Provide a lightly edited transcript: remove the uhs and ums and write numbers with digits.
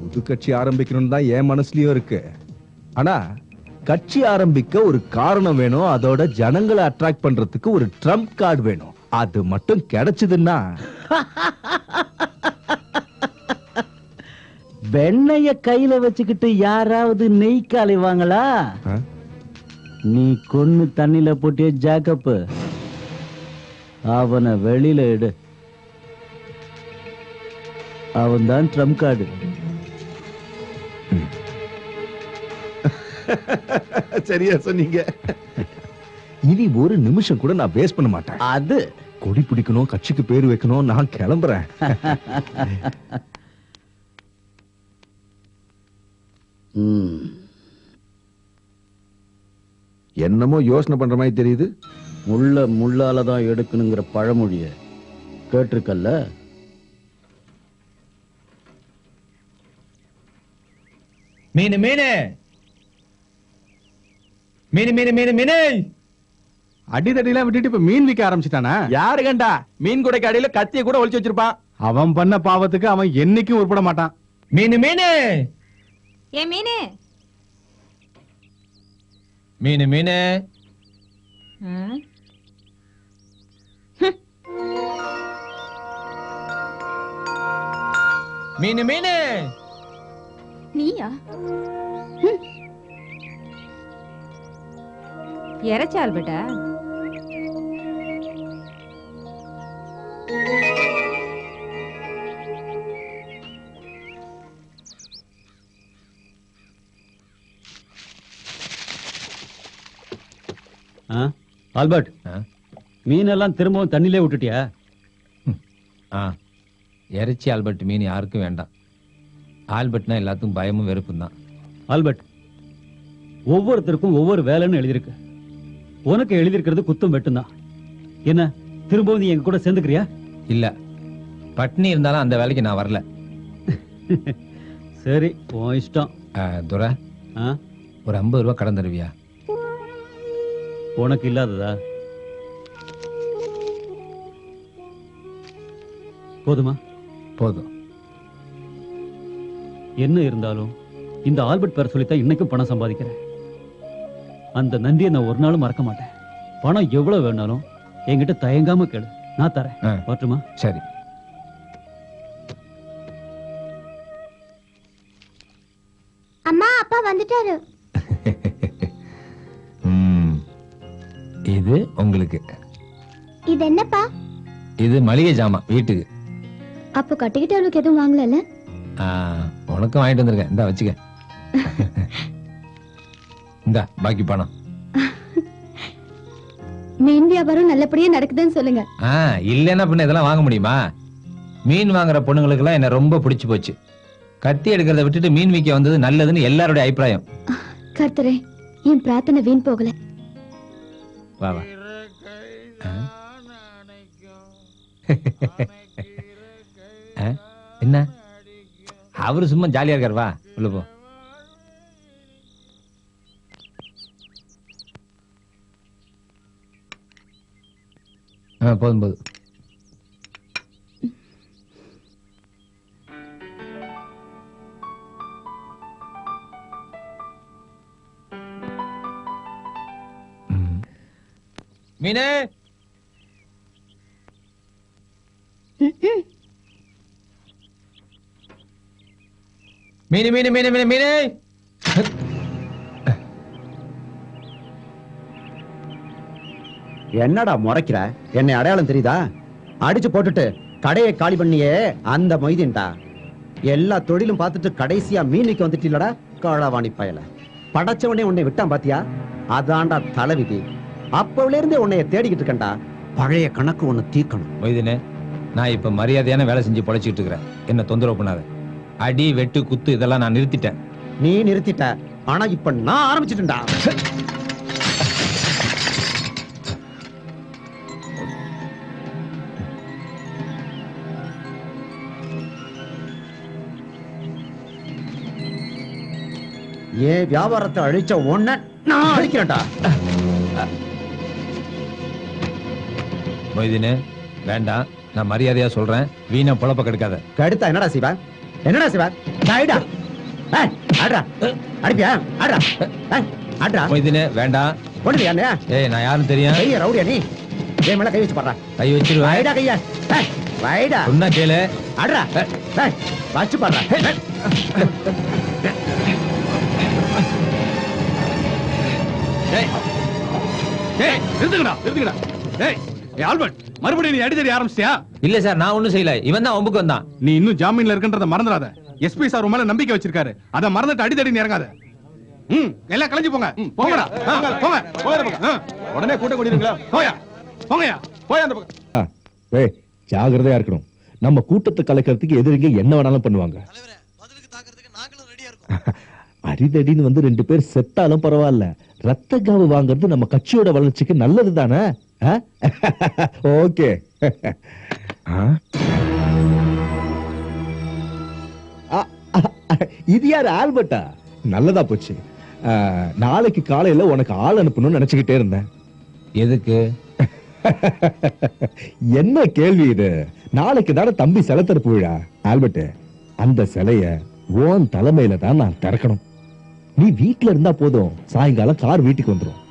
புது கட்சி ஆரம்பிக்கணும்னு தான் என் மனசுலயும் இருக்கு. ஆனா கட்சி ஆரம்பிக்க ஒரு காரணம் வேணும். அதோட ஜனங்களை அட்ராக்ட் பண்றதுக்கு ஒரு ட்ரம்ப் கார்டு வேணும். அது மட்டும் கிடைச்சதுன்னா வெண்ணைய கையில வச்சுக்கிட்டு யாராவது நெய் காலைவாங்களா? நீ கொன்னு தண்ணில போட்டிய ஜாக்கப்பு, அவனை வெளியில எடு. அவன் தான் ட்ரம்ப் கார்டு. சரியா சொன்னீங்க. இனி ஒரு நிமிஷம் கூட நான் வேஸ்ட் பண்ண மாட்டேன். அது கொடி பிடிக்கணும், கட்சிக்கு பேர் வைக்கணும். நான் கிளம்புறேன். என்னமோ யோசனை பண்ற மாதிரி தெரியுது. முள்ள முள்ளாலதான் எடுக்கணுங்கிற பழமொழிய கேட்டிருக்கல்ல? மீனு மீனு மீனு மீனு மீனு மீனு. அடிதடிலாம் விட்டுட்டு இப்ப மீன் விற்க ஆரம்பிச்சிட்டானா? யாரு கண்டா? மீன் கூடைக்கு அடியில கத்திய கூட ஒளிச்சு வச்சிருப்பான். அவன் பண்ண பாவத்துக்கு அவன் என்னைக்கும் உருப்பட மாட்டான். மீனு மீனு ஏ மீனு மீனு மீனு. மீனு மீனு. நீயா? இறைச்சி ஆல்பர்ட்டா? ஆல்பர்ட், மீனெல்லாம் திரும்பவும் தண்ணிலே விட்டுட்டியா? இறைச்சி ஆல்பர்ட் மீன் யாருக்கும் வேண்டாம். ஆல்பர்ட்னா எல்லாத்துக்கும் பயமும் வெறுப்பும் தான். ஆல்பர்ட், ஒவ்வொருத்தருக்கும் ஒவ்வொரு வேலைன்னு எழுதியிருக்கு. உனக்கு எழுதியிருக்கிறது குத்தும் வெட்டும் தான். என்ன திரும்பவும் நீ எங்க கூட சேர்ந்துக்கிறியா? இல்ல, பட்னி இருந்தாலும் அந்த வேலைக்கு நான் வரல. சரி, உன் இஷ்டம். துரை, ஒரு 50 ரூபா கடன் தருவியா? உனக்கு இல்லாததா? போதுமா? போதும். என்ன இருந்தாலும் இந்த ஆல்பர்ட் பேர் சொல்லித்தான் இன்னைக்கும் பணம் சம்பாதிக்கிறேன். அந்த நன்றியை நான் ஒரு நாளும் மறக்க மாட்டேன். பணம் எவ்வளவு வேணாலும் என்கிட்ட தயங்காம கேளு, நான் தரேன். வரட்டுமா? சரி. அம்மா, அப்பா வந்துட்டாரு. இது உங்களுக்கு. இது என்னப்பா? இது மளிகை ஜாமான் வீட்டுக்கு. அப்போ கட்டிக்கிட்டவளுக்கு எதுவும் வாங்கல? உனக்கும் வாங்கிட்டு வந்திருக்கேன். இந்தா வச்சுக்க. இந்தா பாக்கி பணம். மீன் வியாபாரம் நல்லபடியா நடக்குதுன்னு சொல்லுங்க. இல்லன்னா பின்ன இதெல்லாம் வாங்க முடியுமா? மீன் வாங்குற பொண்ணுங்களுக்கு எல்லாம் என்ன ரொம்ப பிடிச்சு போச்சு. கத்தி எடுக்கிறத விட்டுட்டு மீன் விற்க வந்தது நல்லதுன்னு எல்லாருடைய அபிப்பிராயம். கர்த்தரே, என் பிரார்த்தனை வீண் போகல. வா வா. என்ன அவரு சும்மா ஜாலியா இருக்காரு. வா உள்ள போ. போதும் போதும். மீனே, மீனு மீனு மீனு மீனு மீனு. என்னடா முறைக்கிற? என்னை அடையாளம் தெரியுதா? அடிச்சு போட்டுட்டு கடையை காலி பண்ணியே அந்த மொய்தீன்டா. எல்லா தொழிலும் பார்த்துட்டு கடைசியா மீனுக்கு வந்துட்டீங்களடா காளாவாணி பயல. படைச்சவனே உன்னை விட்டான் பாத்தியா? அதான்டா தலைவிதி. அப்பவுல இருந்தே உன்னைய தேடிக்கிட்டு இருக்கேன்டா. பழைய கணக்கு ஒண்ணு தீர்க்கணும். மொய்தீனே, நான் இப்ப மரியாதையான வேலை செஞ்சு பொழைச்சிட்டு இருக்கிறேன். என்ன தொந்தரவு பண்ணாத. அடி வெட்டு குத்து இதெல்லாம் நான் நிறுத்திட்டேன். நீ நிறுத்திட்ட, ஆனா இப்ப நான் ஆரம்பிச்சிட்டேன்டா. ஏன் வியாபாரத்தை அழிச்ச ஒன்ன நான் அழிக்கிறேன்டா. மொய்தீனே, வேண்டாம், நான் மரியாதையா சொல்றேன், வீணா பொழப்ப கெடுக்காத. கடுத்தா என்னடா சிவா? என்னடா சிவா? டாய்டா. ஏய், ஆடுறா. அடிப்பியா? ஆடுறா. ஏய், ஆடுறா. மொய்தீனே, வேண்டாம். ஒண்ணுலையா அண்ணே? ஏய், நான் யாருன்னு தெரியும். கைய ரவுடியா நீ? என் மேல கை வச்சு பாடுறா. கை வச்சிருவேன். வைடா கைய. ஏய், வைடா. சொன்னா கேளு. ஆடுறா. ஏய், வச்சு பாடுறா. ஏய் ஏய் நிறுத்துங்கடா நிறுத்துங்கடா. ஏய் ஏய் ஆல்பர்ட், மறுபடியும் நீ அடிதடி ஆரம்பிச்சியா? இல்ல சார், நான் ஒண்ணும் செய்யல. இவன் தான் ஒம்புக்கு வந்தான். நீ இன்னும் ஜாமீன்ல இருக்கன்றத மறந்துடாத. எஸ்பி சார் உன் மேல நம்பிக்கை வச்சிருக்காரு. அத மறந்துட்டு அடிதடி இறங்காத. எல்லாம் கலைஞ்சு போங்க. போங்கடா. போங்க. போங்க போங்க. உடனே கூட்ட கூடிடுங்களா? போயா. போங்கயா. போய் அந்த பக்கம். ஏய், ஜாகிரதையா இருக்கணும். நம்ம கூட்டத்தை கலைக்கிறதுக்கு எதிரிங்க என்ன வேணாலும் பண்ணுவாங்க. அடிதடின்னு வந்து 2 பேர் செத்தாலும் பரவாயில்ல, ரத்த காவு வாங்குறது நம்ம கட்சியோட வளர்ச்சிக்கு நல்லது தானே? ஓகே. இது யாரு? ஆல்பர்ட்டா? நல்லதா போச்சு. நாளைக்கு காலையில உனக்கு ஆள் அனுப்பணும்னு நினைச்சுக்கிட்டே இருந்தேன். எதுக்கு? என்ன கேள்வி இது? நாளைக்கு தானே தம்பி சிலை திறப்பு விழா. ஆல்பர்ட், அந்த சிலைய உன் தலைமையில தான் நான் திறக்கணும். நீ வீட்டுல இருந்தா போதும், சாயங்காலம் கார் வீட்டுக்கு வந்துரும்.